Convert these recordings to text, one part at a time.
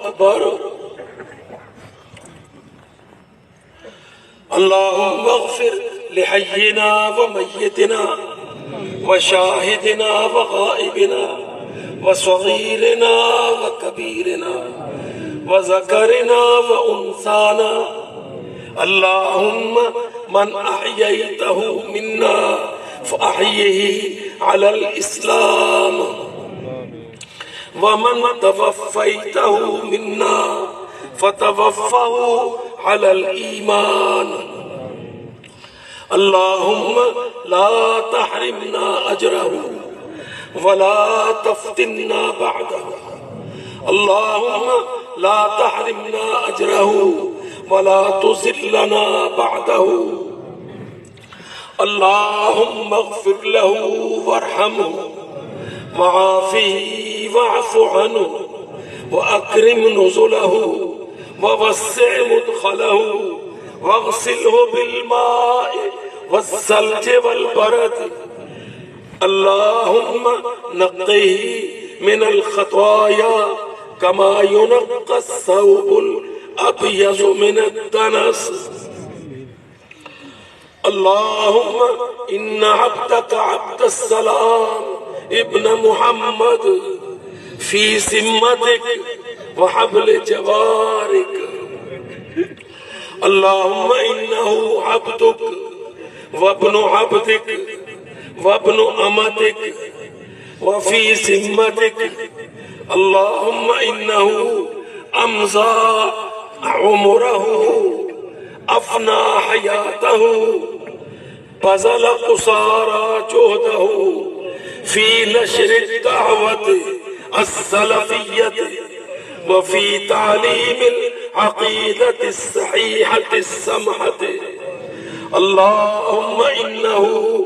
اکبر اللہم اغفر لحینا ومیتنا وشاہدنا وغائبنا وصغیرنا وکبیرنا وذکرنا وانثانا اللہم من احییتہ منا فاحیہ علی الاسلام ومن توفیتہ منا فتوفہ علی الایمان اللہم لا تحرمنا اجرہ ولا تفتنا بعدہ اللہم لا تحرمنا اجرہ ولا تذلنا بعدہ اللہم اغفر له وارحمه وعافه واعف عنه واکرم نزله ووسع مدخله واغسله بالماء والثلج والبرد اللہم نقه من الخطايا كما ينقى الثوب الأبيض من الدنس اللهم إن عبدك عبد السلام ابن محمد في ذمتك وحبل جوارك اللهم إنه عبدك وابن عبدك وابن أمتك وفي ذمتك اللهم إنه أمضى عمره افنا حیاتہ بذل قصارى جهده في نشر الدعوة السلفية وفي تعليم العقيدة الصحيحة السمحة اللهم إنه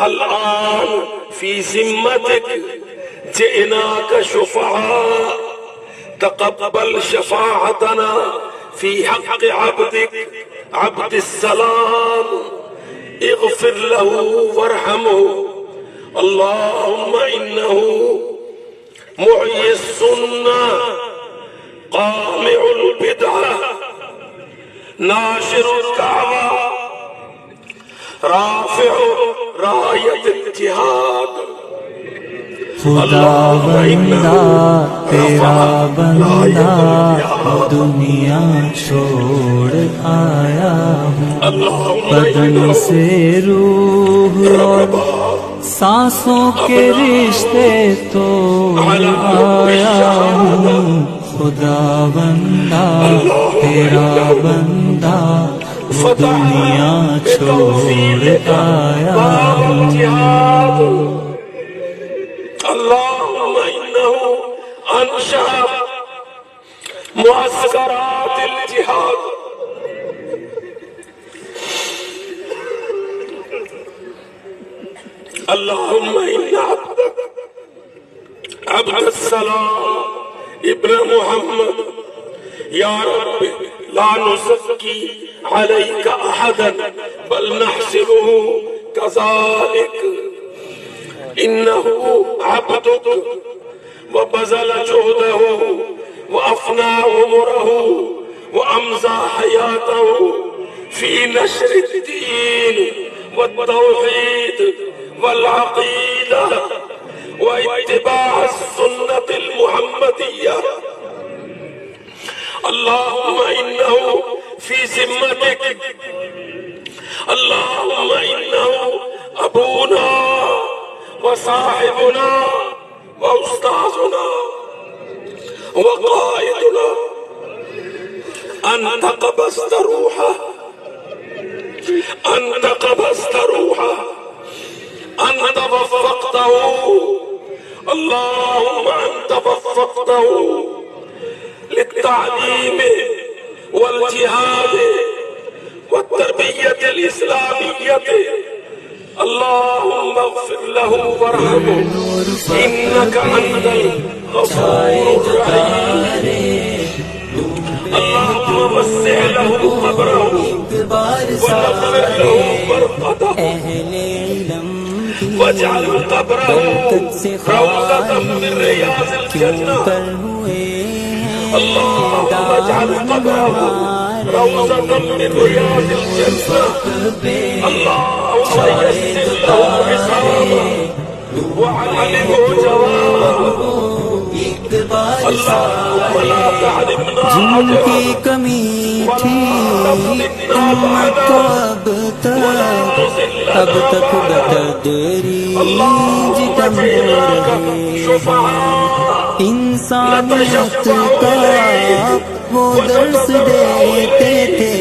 الآن في ذمتك جئناك شفعاء تقبل شفاعتنا في حق عبدك عبد السلام اغفر له وارحمه اللهم إنه معي السنة قامع البدعة ناشر الدعوة رافع راية الجهاد خدا بندہ تیرا بندہ دنیا چھوڑ آیا ہوں بدن سے روح اور سانسوں کے رشتے توڑ آیا ہوں خدا بندہ تیرا بندہ دنیا چھوڑ آیا ہوں اللهم إنه أنشأ معسكرات الجهاد اللهم إن عبدك عبد السلام ابن محمد يا رب لا نزكي عليك أحدا بل نحسبه كذلك إنه عبدك وبذل جهده وأفنى عمره وأمضى حياته في نشر الدين والتوحيد والعقيدة واتباع السنة المحمدية اللهم إنه في ذمتك اللهم إنه أبونا وصاحبنا وأستاذنا وقائدنا أنت قبضت روحه أنت قبضت روحه أنت وفقته اللهم أنت وفقته للتعليم والجهاد والتربية الإسلامية اللهم اغفر له وارحمه إنك أنت الغفور الرحيم اللهم وسع له قبره ونغفر له مرقده واجعل قبره روضة من رياض الجنة اللهم اجعل قبره روضة من رياض الجنة اللهم يسر له حسابه وعلمه جوابه اللهم لا تحرمنا جن اجره کی کمی تھی امت کو اب تک بتدریج کم ہو رہے انسانیت کا وہ درس دیتے تھے